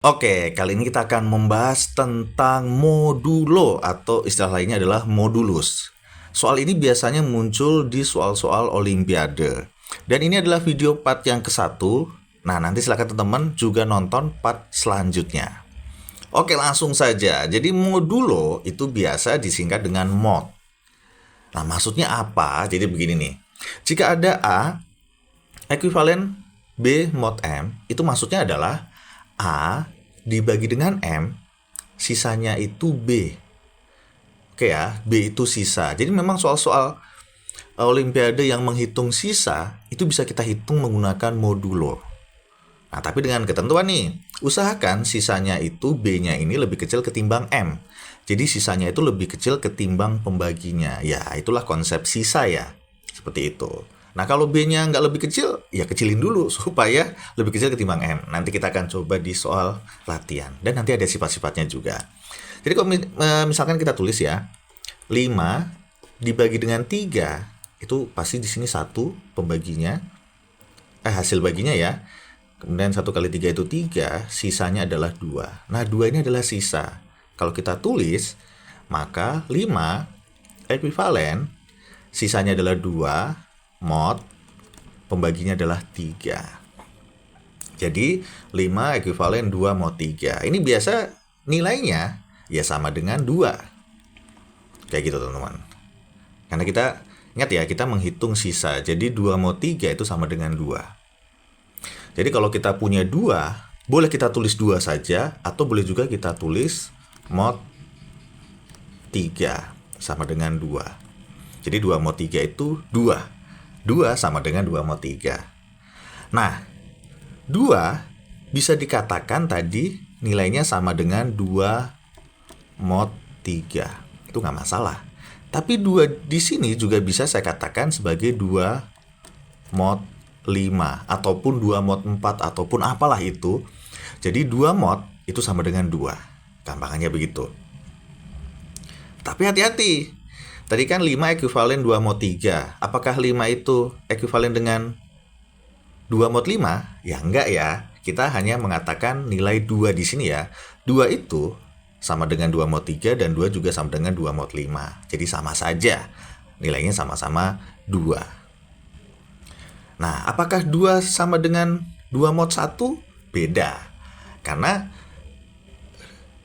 Oke, kali ini kita akan membahas tentang modulo atau istilah lainnya adalah modulus. Soal ini biasanya muncul di soal-soal olimpiade. Dan ini adalah video part yang ke-1. Nah, nanti silakan teman-teman juga nonton part selanjutnya. Oke, langsung saja. Jadi modulo itu biasa disingkat dengan mod. Nah, maksudnya apa? Jadi begini nih. Jika ada A ekuivalen B mod M, itu maksudnya adalah A dibagi dengan M, sisanya itu B. Oke ya, B itu sisa. Jadi memang soal-soal olimpiade yang menghitung sisa, itu bisa kita hitung menggunakan modulo. Nah, tapi dengan ketentuan nih, usahakan sisanya itu B-nya ini lebih kecil ketimbang M. Jadi sisanya itu lebih kecil ketimbang pembaginya. Ya, itulah konsep sisa ya. Seperti itu. Nah, kalau B-nya nggak lebih kecil, ya kecilin dulu supaya lebih kecil ketimbang M. Nanti kita akan coba di soal latihan. Dan nanti ada sifat-sifatnya juga. Jadi kalau misalkan kita tulis ya, 5 dibagi dengan 3, itu pasti di sini 1 pembaginya. Hasil baginya ya. Kemudian 1 kali 3 itu 3, sisanya adalah 2. Nah, 2 ini adalah sisa. Kalau kita tulis, maka 5 ekuivalen, sisanya adalah 2, mod, pembaginya adalah 3. Jadi, 5 ekuivalen 2 mod 3. Ini biasa nilainya ya sama dengan 2. Kayak gitu, teman-teman. Karena kita, ingat ya, kita menghitung sisa. Jadi, 2 mod 3 itu sama dengan 2. Jadi kalau kita punya 2, boleh kita tulis 2 saja, atau boleh juga kita tulis mod 3 sama dengan 2. Jadi 2 mod 3 itu 2. 2 sama dengan 2 mod 3. Nah, 2 bisa dikatakan tadi nilainya sama dengan 2 mod 3. Itu nggak masalah. Tapi 2 di sini juga bisa saya katakan sebagai 2 mod 5 ataupun 2 mod 4 ataupun apalah itu. Jadi 2 mod itu sama dengan 2. Gampangannya begitu. Tapi hati-hati. Tadi kan 5 ekuivalen 2 mod 3. Apakah 5 itu ekuivalen dengan 2 mod 5? Ya enggak ya. Kita hanya mengatakan nilai 2 di sini ya. 2 itu sama dengan 2 mod 3 dan 2 juga sama dengan 2 mod 5. Jadi sama saja. Nilainya sama-sama 2. Nah, apakah 2 sama dengan 2 mod 1? Beda. Karena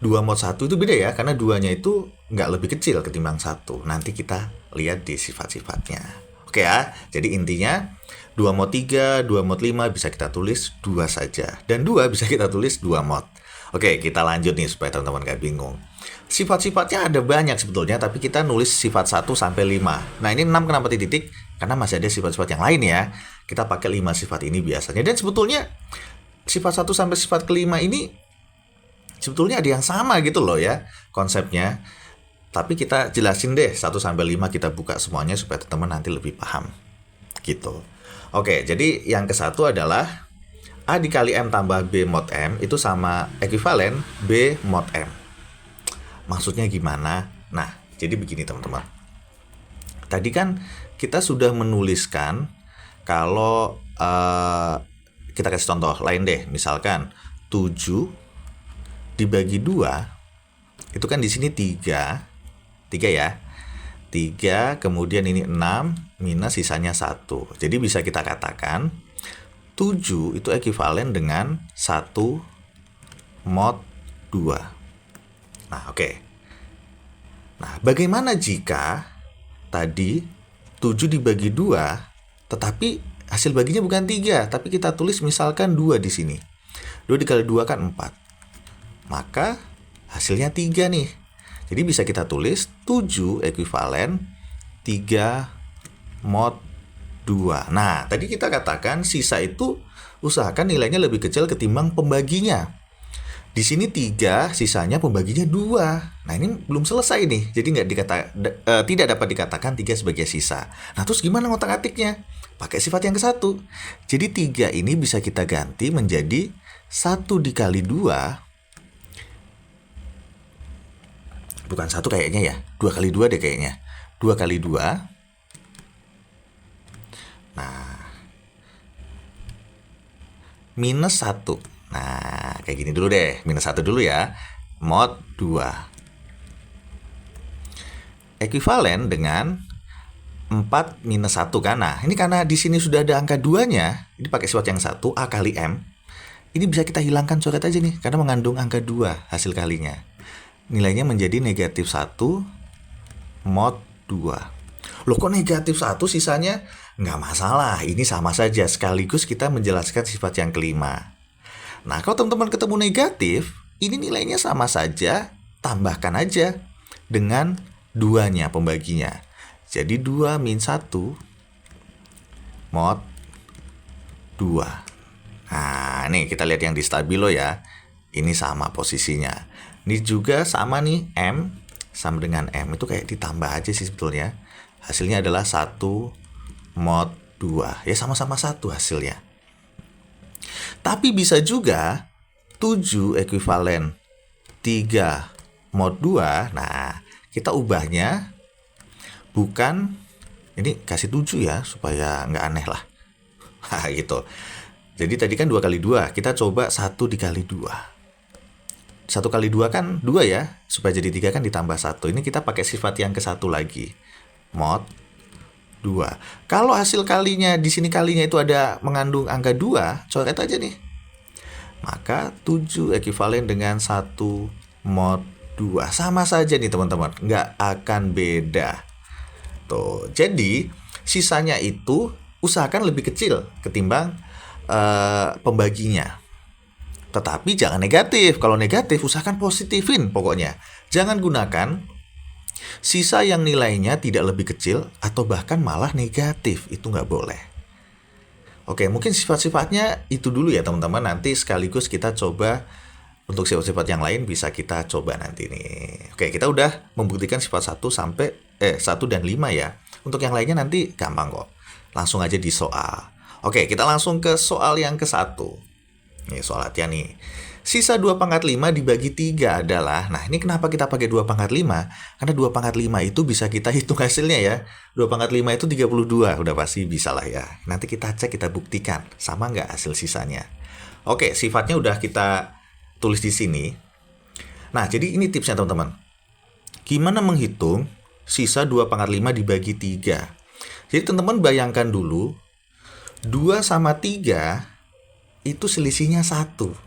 2 mod 1 itu beda ya, karena 2-nya itu nggak lebih kecil ketimbang 1. Nanti kita lihat di sifat-sifatnya. Oke ya, jadi intinya 2 mod 3, 2 mod 5 bisa kita tulis 2 saja. Dan 2 bisa kita tulis 2 mod. Oke, kita lanjut nih supaya teman-teman nggak bingung. Sifat-sifatnya ada banyak sebetulnya, tapi kita nulis sifat 1 sampai 5. Nah, ini 6 kenapa titik? Karena masih ada sifat-sifat yang lain ya. Kita pakai 5 sifat ini biasanya. Dan sebetulnya sifat 1 sampai sifat kelima ini sebetulnya ada yang sama gitu loh ya konsepnya. Tapi kita jelasin deh 1 sampai 5, kita buka semuanya supaya teman-teman nanti lebih paham. Gitu. Oke, jadi yang ke-1 adalah A dikali M tambah B mod M itu sama ekuivalen B mod M. Maksudnya gimana? Nah, jadi begini teman-teman. Tadi kan kita sudah menuliskan kalau kita kasih contoh lain deh. Misalkan 7 dibagi 2, itu kan di sini 3 ya. 3, kemudian ini 6, minus sisanya 1. Jadi bisa kita katakan 7 itu ekuivalen dengan 1 mod 2. Nah, oke. Nah, bagaimana jika tadi 7 dibagi 2, tetapi hasil baginya bukan 3, tapi kita tulis misalkan 2 di sini. 2 dikali 2 kan 4. Maka hasilnya 3 nih. Jadi bisa kita tulis 7 ekuivalen 3 mod 2. Nah, tadi kita katakan sisa itu usahakan nilainya lebih kecil ketimbang pembaginya. Di sini 3, sisanya pembaginya 2. Nah, ini belum selesai nih. Jadi tidak dapat dikatakan 3 sebagai sisa. Nah, terus gimana ngotak-atiknya? Pakai sifat yang ke-1. Jadi 3 ini bisa kita ganti menjadi 1 dikali 2. Bukan 1 kayaknya ya. 2 kali 2 deh kayaknya. 2 kali 2. Nah, minus 1. Nah, kayak gini dulu deh. Minus 1 dulu ya. Mod 2. Ekuivalen dengan 4 minus 1 kan. Nah, ini karena di sini sudah ada angka 2-nya, ini pakai sifat yang 1, A kali M. Ini bisa kita hilangkan coret aja nih, karena mengandung angka 2 hasil kalinya. Nilainya menjadi negatif 1 mod 2. Loh kok negatif 1 sisanya? Nggak masalah, ini sama saja. Sekaligus kita menjelaskan sifat yang kelima. Nah, kalau teman-teman ketemu negatif, ini nilainya sama saja, tambahkan aja dengan 2-nya pembaginya. Jadi 2 min 1 mod 2. Nah, nih kita lihat yang di stabilo ya. Ini sama posisinya. Ini juga sama nih, M sama dengan M. Itu kayak ditambah aja sih sebetulnya. Hasilnya adalah 1 mod 2. Ya sama-sama 1 hasilnya. Tapi bisa juga 7 ekuivalen 3 mod 2. Nah, kita ubahnya bukan, ini kasih 7 ya, supaya nggak aneh lah. Gitu. Jadi tadi kan 2 kali 2, kita coba 1 dikali 2. 1 kali 2 kan 2 ya, supaya jadi 3 kan ditambah 1. Ini kita pakai sifat yang ke-1 lagi. Mod 2. Kalau hasil kalinya, di sini kalinya itu ada mengandung angka 2, coret aja nih. Maka 7 ekuivalen dengan 1 mod 2. Sama saja nih teman-teman, nggak akan beda. Tuh, jadi sisanya itu usahakan lebih kecil ketimbang pembaginya. Tetapi jangan negatif. Kalau negatif usahakan positifin pokoknya. Jangan gunakan sisa yang nilainya tidak lebih kecil atau bahkan malah negatif. Itu nggak boleh. Oke, mungkin sifat-sifatnya itu dulu ya teman-teman. Nanti sekaligus kita coba untuk sifat-sifat yang lain bisa kita coba nanti nih. Oke, kita udah membuktikan sifat 1 sampai 1 dan 5 ya. Untuk yang lainnya nanti gampang kok. Langsung aja di soal. Oke, kita langsung ke soal yang ke-1. Nih soal latihan nih. Sisa 2 pangkat 5 dibagi 3 adalah, nah ini kenapa kita pakai 2 pangkat 5? Karena 2 pangkat 5 itu bisa kita hitung hasilnya ya. 2 pangkat 5 itu 32, udah pasti bisa lah ya. Nanti kita cek, kita buktikan, sama nggak hasil sisanya. Oke, sifatnya udah kita tulis di sini. Nah, jadi ini tipsnya teman-teman. Gimana menghitung sisa 2 pangkat 5 dibagi 3? Jadi teman-teman bayangkan dulu, 2 sama 3 itu selisihnya 1.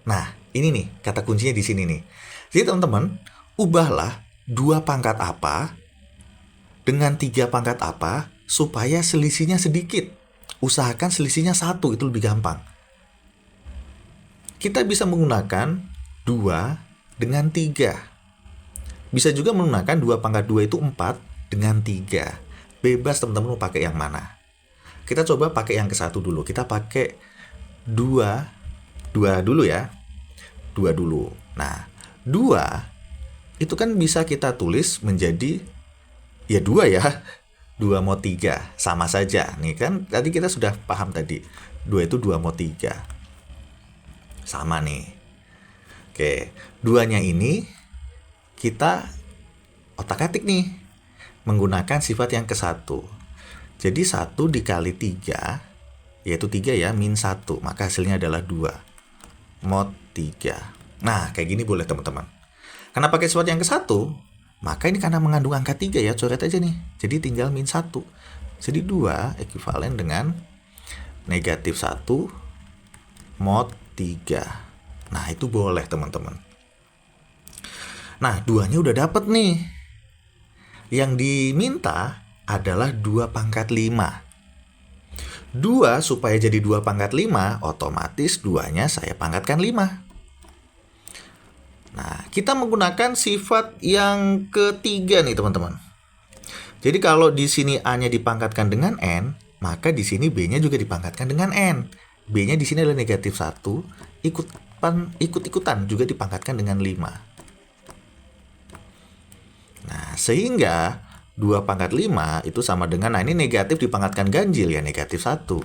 Nah, ini nih kata kuncinya di sini nih. Jadi teman-teman, ubahlah 2 pangkat apa dengan 3 pangkat apa supaya selisihnya sedikit. Usahakan selisihnya 1, itu lebih gampang. Kita bisa menggunakan 2 dengan 3. Bisa juga menggunakan 2 pangkat 2 itu 4 dengan 3. Bebas teman-teman mau pakai yang mana. Kita coba pakai yang ke-1 dulu. Kita pakai 2 dulu ya. 2 dulu. Nah, 2 itu kan bisa kita tulis menjadi ya 2 ya. 2 mod 3. Sama saja. Nih kan tadi kita sudah paham tadi. 2 itu 2 mod 3. Sama nih. Oke, 2-nya ini kita otak-atik nih. Menggunakan sifat yang ke-1. Jadi 1 dikali 3, yaitu 3 ya, min 1. Maka hasilnya adalah 2. Mod 3. Nah, kayak gini boleh teman-teman. Karena pakai sifat yang ke-1, maka ini karena mengandung angka 3 ya, coret aja nih. Jadi tinggal min 1. Jadi 2 ekuivalen dengan negatif 1 mod 3. Nah, itu boleh teman-teman. Nah, 2-nya udah dapet nih. Yang diminta adalah 2 pangkat 5. 2 supaya jadi 2 pangkat 5, otomatis 2-nya saya pangkatkan 5. Nah, kita menggunakan sifat yang ketiga nih teman-teman. Jadi kalau di sini A-nya dipangkatkan dengan N, maka di sini B-nya juga dipangkatkan dengan N. B-nya di sini adalah negatif 1, ikut-ikutan juga dipangkatkan dengan 5. Nah, sehingga 2 pangkat 5 itu sama dengan, nah ini negatif dipangkatkan ganjil ya, negatif 1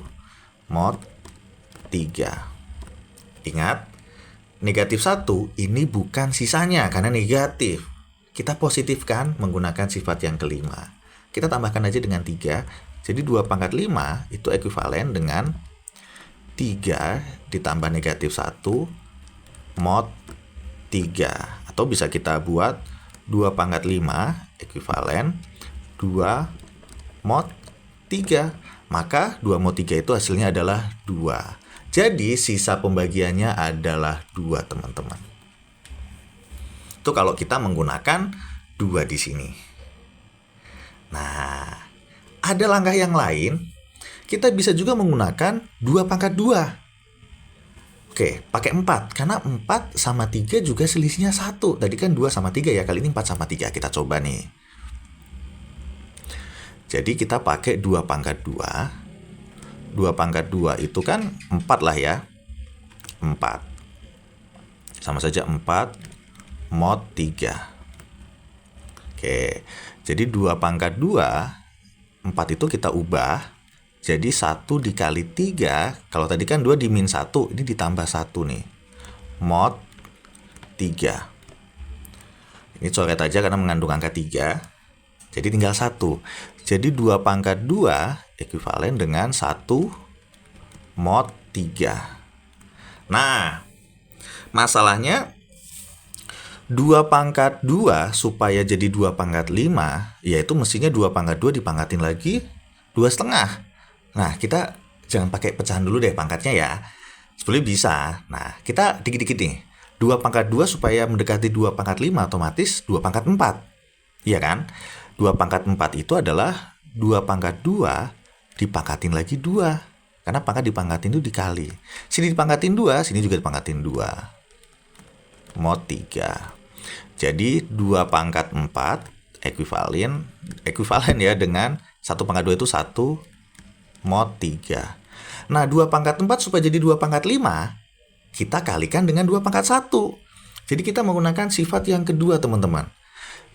mod 3. Ingat, negatif 1 ini bukan sisanya karena negatif. Kita positifkan menggunakan sifat yang kelima. Kita tambahkan aja dengan 3. Jadi 2 pangkat 5 itu ekuivalen dengan 3 ditambah negatif 1 mod 3. Atau bisa kita buat 2 pangkat 5 ekuivalen 2 mod 3. Maka 2 mod 3 itu hasilnya adalah 2. Jadi sisa pembagiannya adalah 2, teman-teman. Itu kalau kita menggunakan 2 di sini. Nah, ada langkah yang lain. Kita bisa juga menggunakan 2 pangkat 2. Oke, pakai 4. Karena 4 sama 3 juga selisihnya 1. Tadi kan 2 sama 3 ya, kali ini 4 sama 3. Kita coba nih. Jadi kita pakai 2 pangkat 2. 2 pangkat 2 itu kan 4 lah ya. 4. Sama saja 4 mod 3. Oke, jadi 2 pangkat 2, 4 itu kita ubah. Jadi 1 dikali 3, kalau tadi kan 2 dimin 1, ini ditambah 1 nih. Mod 3. Ini coret aja karena mengandung angka 3. Jadi tinggal 1. Jadi 2 pangkat 2 ekuivalen dengan 1 mod 3. Nah, masalahnya 2 pangkat 2 supaya jadi 2 pangkat 5, yaitu mestinya 2 pangkat 2 dipangkatin lagi 2,5. Nah, kita jangan pakai pecahan dulu deh pangkatnya ya. Sebenarnya bisa. Nah, kita dikit-dikit nih. 2 pangkat 2 supaya mendekati 2 pangkat 5 otomatis 2 pangkat 4. Iya kan? 2 pangkat 4 itu adalah 2 pangkat 2 dipangkatin lagi 2. Karena pangkat dipangkatin itu dikali. Sini dipangkatin 2, sini juga dipangkatin 2. Mod 3. Jadi 2 pangkat 4 ekuivalen ya dengan 1 pangkat 2 itu 1 mod 3. Nah, 2 pangkat 4 supaya jadi 2 pangkat 5, kita kalikan dengan 2 pangkat 1. Jadi kita menggunakan sifat yang kedua, teman-teman.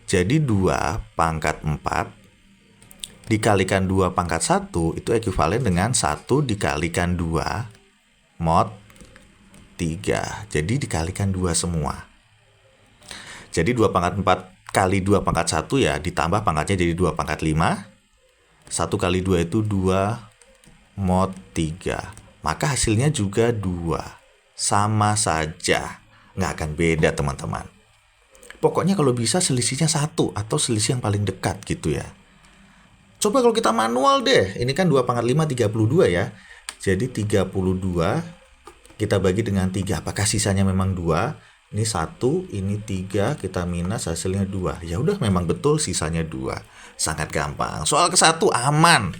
Jadi 2 pangkat 4 dikalikan 2 pangkat 1 itu ekuivalen dengan 1 dikalikan 2 mod 3. Jadi dikalikan 2 semua. Jadi 2 pangkat 4 kali 2 pangkat 1 ya, ditambah pangkatnya jadi 2 pangkat 5. 1 kali 2 itu 2 mod 3. Maka hasilnya juga 2. Sama saja. Nggak akan beda, teman-teman. Pokoknya kalau bisa selisihnya 1 atau selisih yang paling dekat gitu ya. Coba kalau kita manual deh. Ini kan 2 pangkat 5, 32 ya. Jadi 32 kita bagi dengan 3. Apakah sisanya memang 2? Ini 1, ini 3, kita minus hasilnya 2. Ya udah, memang betul sisanya 2. Sangat gampang. Soal ke-1 aman.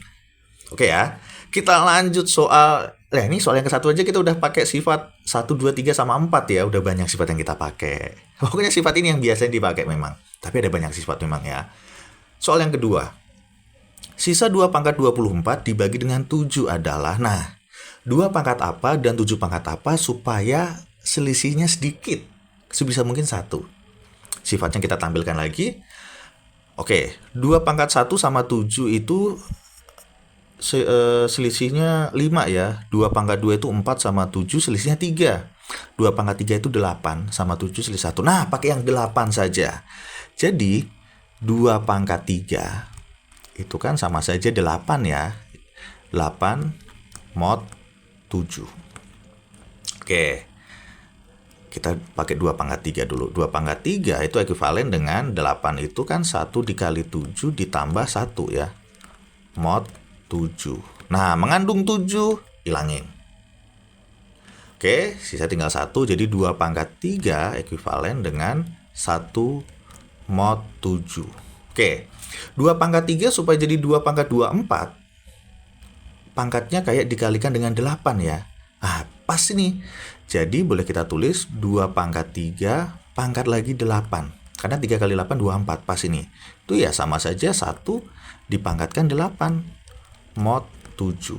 Oke ya. Kita lanjut soal. Nah, ini soal yang ke-1 aja kita udah pakai sifat 1, 2, 3 sama 4 ya. Udah banyak sifat yang kita pakai. Pokoknya sifat ini yang biasanya dipakai memang. Tapi ada banyak sifat memang ya. Soal yang kedua. Sisa 2 pangkat 24 dibagi dengan 7 adalah. Nah, 2 pangkat apa dan 7 pangkat apa supaya selisihnya sedikit. Sebisa mungkin 1. Sifatnya kita tampilkan lagi. Oke, 2 pangkat 1 sama 7 itu selisihnya 5 ya. 2 pangkat 2 itu 4 sama 7 selisihnya 3. 2 pangkat 3 itu 8 sama 7 selisih 1. Nah, pakai yang 8 saja. Jadi 2 pangkat 3 itu kan sama saja 8 ya. 8 mod 7. Oke. Kita pakai 2 pangkat 3 dulu. 2 pangkat 3 itu ekuivalen dengan 8 itu kan 1 dikali 7 ditambah 1 ya. Mod 7. Nah, mengandung 7, hilangin. Oke, sisa tinggal 1. Jadi 2 pangkat 3 ekuivalen dengan 1 mod 7. Oke, 2 pangkat 3 supaya jadi 2 pangkat 24. Pangkatnya kayak dikalikan dengan 8 ya. Nah, pas ini. Jadi boleh kita tulis 2 pangkat 3 pangkat lagi 8. Karena 3 kali 8, 24. Pas ini. Itu ya sama saja 1 dipangkatkan 8. Mod 7.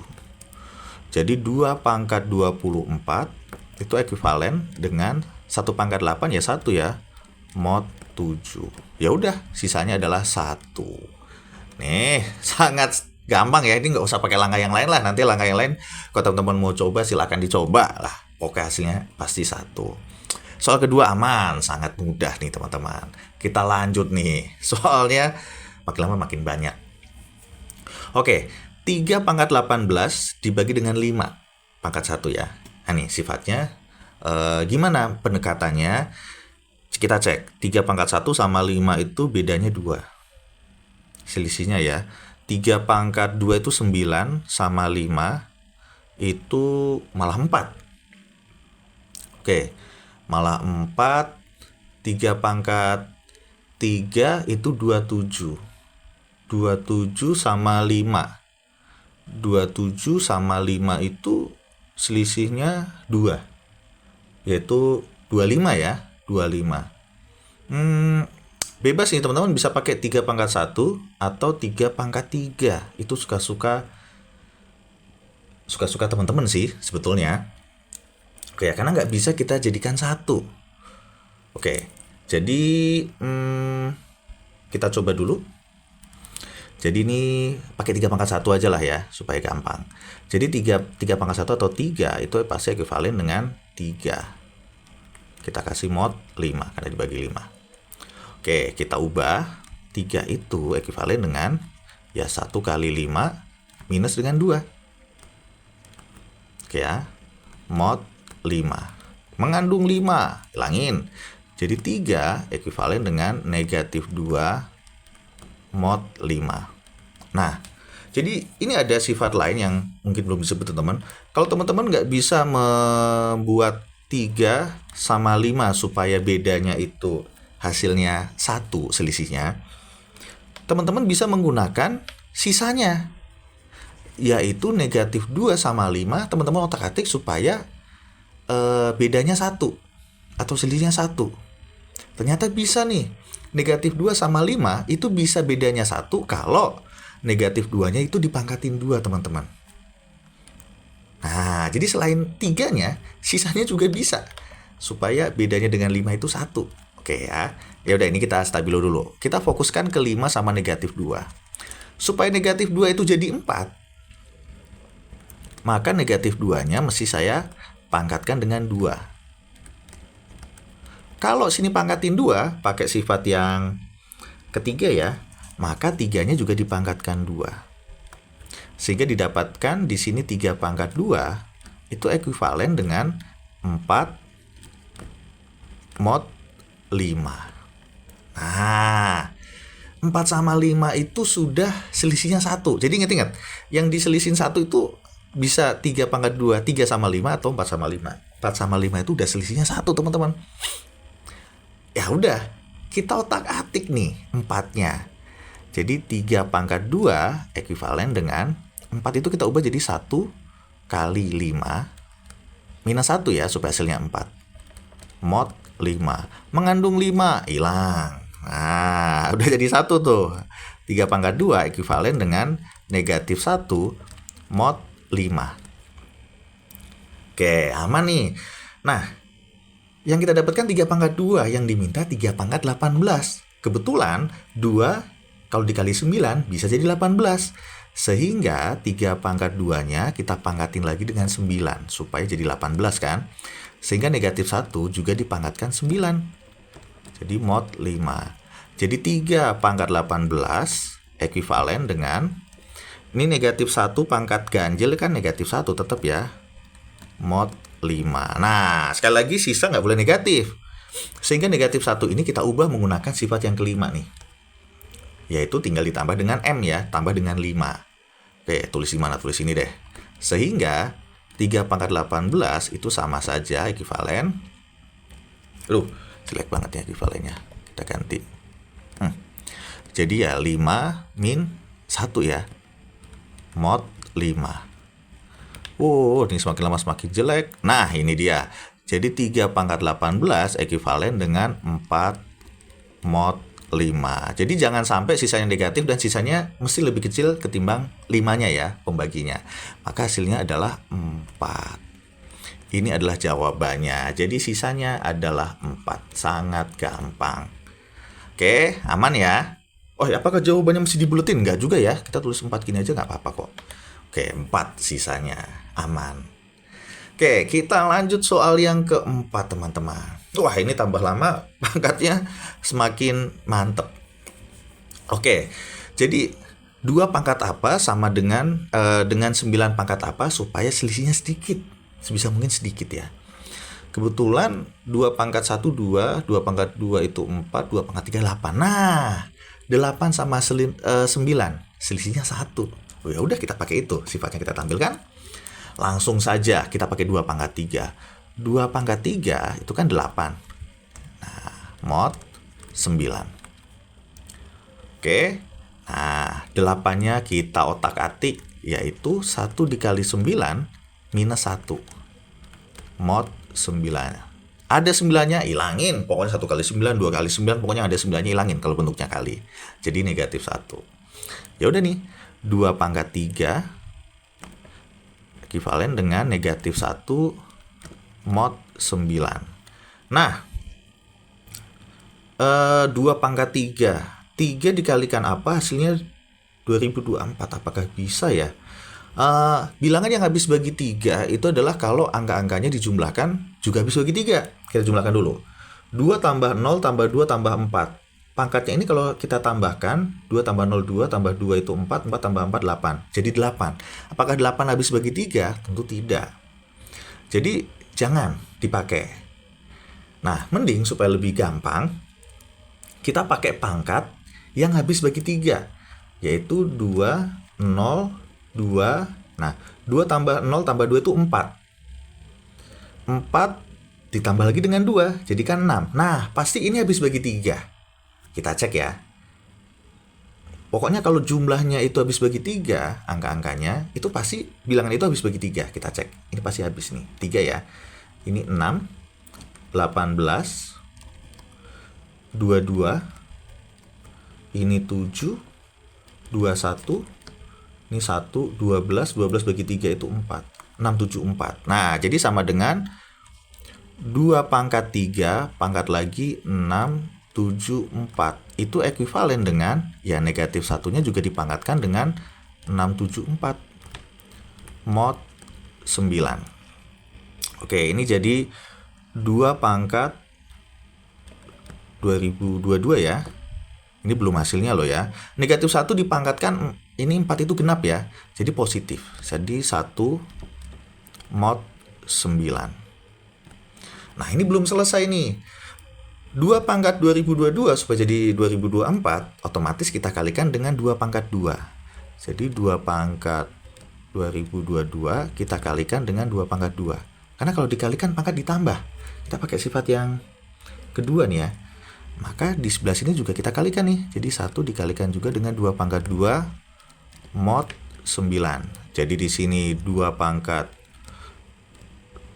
Jadi 2 pangkat 24 itu ekuivalen dengan 1 pangkat 8 ya 1 ya. Mod 7. Ya udah, sisanya adalah 1. Nih, sangat gampang ya. Ini nggak usah pakai langkah yang lain lah. Nanti langkah yang lain kalau teman-teman mau coba silakan dicoba lah. Oke, hasilnya pasti 1. Soal kedua aman, sangat mudah nih teman-teman. Kita lanjut nih. Soalnya makin lama makin banyak. Oke. 3 pangkat 18 dibagi dengan 5. pangkat 1 ya. Nah nih sifatnya gimana pendekatannya? Kita cek 3 pangkat 1 sama 5 itu bedanya 2. Selisihnya ya. 3 pangkat 2 itu 9 sama 5 itu malah 4. Oke, malah 4. 3 pangkat 3 itu 27. 27 sama 5. 27 sama 5 itu selisihnya 2. Yaitu 25 ya. 25. Bebas nih teman-teman, bisa pakai 3 pangkat 1 atau 3 pangkat 3. Itu suka-suka teman-teman sih sebetulnya. Oke, karena nggak bisa kita jadikan 1. Oke, jadi kita coba dulu. Jadi ini pakai 3 pangkat 1 aja lah ya, supaya gampang. Jadi 3 pangkat 1 atau 3 itu pasti ekuivalen dengan 3. Kita kasih mod 5 karena dibagi 5. Oke, kita ubah 3 itu ekuivalen dengan ya 1 kali 5 minus dengan 2. Oke ya, mod 5. Mengandung 5, hilangin. Jadi 3 ekuivalen dengan negatif 2 mod 5. Nah, jadi ini ada sifat lain yang mungkin belum disebut teman-teman. Kalau teman-teman nggak bisa membuat 3 sama 5 supaya bedanya itu hasilnya 1 selisihnya, teman-teman bisa menggunakan sisanya, yaitu negatif 2 sama 5, teman-teman otak-atik supaya bedanya 1 atau selisihnya 1. Ternyata bisa nih, negatif 2 sama 5 itu bisa bedanya 1 kalau negatif 2-nya itu dipangkatin 2 teman-teman. Nah, jadi selain 3-nya, sisanya juga bisa supaya bedanya dengan 5 itu 1. Oke ya. Ya udah, ini kita stabilo dulu. Kita fokuskan ke 5 sama negatif 2. Supaya negatif 2 itu jadi 4, maka negatif 2-nya mesti saya pangkatkan dengan 2. Kalau sini pangkatin 2, pakai sifat yang ketiga ya, maka 3-nya juga dipangkatkan 2. Sehingga didapatkan di sini 3 pangkat 2 itu ekuivalen dengan 4 mod 5. Nah, 4 sama 5 itu sudah selisihnya 1. Jadi ingat-ingat, yang diselisin 1 itu bisa 3 pangkat 2, 3 sama 5 atau 4 sama 5. 4 sama 5 itu udah selisihnya 1 teman-teman. Ya udah, kita otak-atik nih 4-nya. Jadi 3 pangkat 2 ekuivalen dengan 4 itu kita ubah jadi 1 kali 5 minus 1 ya, supaya hasilnya 4. Mod 5. Mengandung 5, hilang. Nah, udah jadi 1 tuh. 3 pangkat 2 ekuivalen dengan negatif 1 mod 5. Oke, aman nih. Nah, yang kita dapatkan 3 pangkat 2, yang diminta 3 pangkat 18. Kebetulan 2 kalau dikali 9 bisa jadi 18. Sehingga 3 pangkat 2-nya kita pangkatin lagi dengan 9 supaya jadi 18 kan. Sehingga negatif 1 juga dipangkatkan 9. Jadi mod 5. Jadi 3 pangkat 18 ekuivalen dengan, ini negatif 1 pangkat ganjil kan negatif 1 tetap ya, mod 5. Nah, sekali lagi sisa nggak boleh negatif. Sehingga negatif 1 ini kita ubah menggunakan sifat yang kelima nih. Yaitu tinggal ditambah dengan M ya, tambah dengan 5. Oke, tulis di mana? Tulis ini deh. Sehingga 3 pangkat 18 itu sama saja ekuivalen. Jelek banget ya ekuivalennya. Kita ganti. Jadi ya 5 min 1 ya. Mod 5. Ini semakin lama semakin jelek. Nah, ini dia. Jadi 3 pangkat 18 ekuivalen dengan 4 mod 5. Jadi jangan sampai sisanya negatif dan sisanya mesti lebih kecil ketimbang 5-nya ya pembaginya. Maka hasilnya adalah 4. Ini adalah jawabannya. Jadi sisanya adalah 4. Sangat gampang. Oke, aman ya? Oh, apakah jawabannya mesti dibuletin? Enggak juga ya. Kita tulis 4 gini aja nggak apa-apa kok. Oke, 4 sisanya. Aman. Oke, kita lanjut soal yang keempat teman-teman. Wah, ini tambah lama pangkatnya semakin mantep. Oke, jadi 2 pangkat apa sama dengan 9 pangkat apa supaya selisihnya sedikit. sebisa mungkin sedikit ya. Kebetulan 2 pangkat 1 2, 2 pangkat 2 itu 4, 2 pangkat 3 8. Nah, 8 sama 9, selisihnya 1. Oh, ya udah kita pakai itu, sifatnya kita tampilkan. Langsung saja kita pakai 2 pangkat 3. 2 pangkat 3 itu kan 8. Nah, mod 9. Oke. Nah, 8-nya kita otak-atik, yaitu 1 dikali 9 minus 1. Mod 9. Ada 9-nya, hilangin. Pokoknya 1 kali 9, 2 kali 9, pokoknya ada 9-nya hilangin kalau bentuknya kali. Jadi negatif 1. Ya udah nih, 2 pangkat 3 ekivalen dengan negatif 1 mod 9. Nah, 2 pangkat 3. 3 dikalikan apa? Hasilnya 2024. Apakah bisa ya? Bilangan yang habis bagi 3 itu adalah kalau angka-angkanya dijumlahkan juga habis bagi 3. Kita jumlahkan dulu. 2 tambah 0 tambah 2 tambah 4. Pangkatnya ini kalau kita tambahkan, 2 tambah 0 2 tambah 2 itu 4, 4 tambah 4 8. Jadi 8. Apakah 8 habis bagi 3? Tentu tidak. Jadi jangan dipakai. Nah, mending supaya lebih gampang, kita pakai pangkat yang habis bagi 3, yaitu 2, 0, 2. Nah, 2 tambah 0 tambah 2 itu 4. 4 ditambah lagi dengan 2, jadi kan 6. Nah, pasti ini habis bagi 3. Kita cek ya. Pokoknya kalau jumlahnya itu habis bagi 3, angka-angkanya, itu pasti bilangan itu habis bagi 3. Kita cek. Ini pasti habis nih. 3 ya. Ini 6, 18, 22, ini 7, 21, ini 1, 12, 12 bagi 3 itu 4. 6, 7, 4. Nah, jadi sama dengan 2 pangkat 3, pangkat lagi 6, 7, 4. Itu ekuivalen dengan, ya negatif 1-nya juga dipangkatkan dengan 6, 7, 4. Mod 9. Oke, ini jadi 2 pangkat 2022 ya. Ini belum hasilnya loh ya. Negatif 1 dipangkatkan, ini 4 itu genap ya. Jadi positif. Jadi 1 mod 9. Nah, ini belum selesai nih. 2 pangkat 2022 supaya jadi 2024, otomatis kita kalikan dengan 2 pangkat 2. Jadi 2 pangkat 2022 kita kalikan dengan 2 pangkat 2. Karena kalau dikalikan pangkat ditambah. Kita pakai sifat yang kedua nih ya. Maka di sebelah sini juga kita kalikan nih. Jadi 1 dikalikan juga dengan 2 pangkat 2 mod 9. Jadi di sini 2 pangkat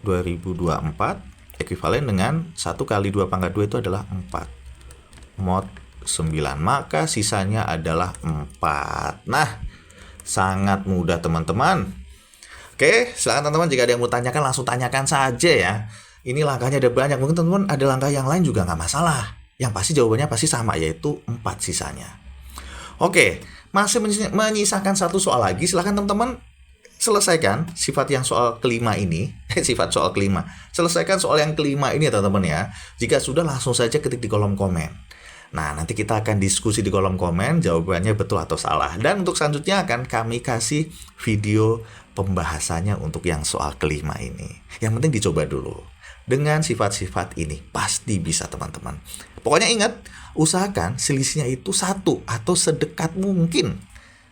2024 ekuivalen dengan 1 kali 2 pangkat 2 itu adalah 4 mod 9. Maka sisanya adalah 4. Nah, sangat mudah teman-teman. Oke, silakan teman-teman jika ada yang mau tanyakan langsung tanyakan saja ya. Ini langkahnya ada banyak. Mungkin teman-teman ada langkah yang lain juga nggak masalah. Yang pasti jawabannya pasti sama, yaitu 4 sisanya. Oke, masih menyisakan 1 soal lagi. Silakan teman-teman selesaikan sifat yang soal kelima ini. Sifat soal kelima. Selesaikan soal yang kelima ini ya teman-teman ya. Jika sudah langsung saja ketik di kolom komen. Nah, nanti kita akan diskusi di kolom komen jawabannya betul atau salah. Dan untuk selanjutnya akan kami kasih video pembahasannya untuk yang soal kelima ini. Yang penting dicoba dulu. Dengan sifat-sifat ini pasti bisa teman-teman. Pokoknya ingat, usahakan selisihnya itu 1 atau sedekat mungkin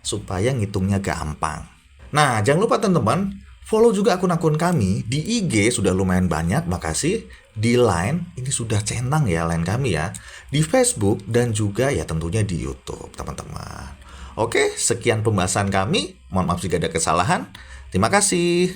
supaya ngitungnya gampang. Nah, jangan lupa teman-teman, follow juga akun-akun kami. Di IG sudah lumayan banyak, makasih. Di Line, ini sudah centang ya Line kami ya. Di Facebook, dan juga ya tentunya di YouTube, teman-teman. Oke, sekian pembahasan kami. Mohon maaf jika ada kesalahan. Terima kasih.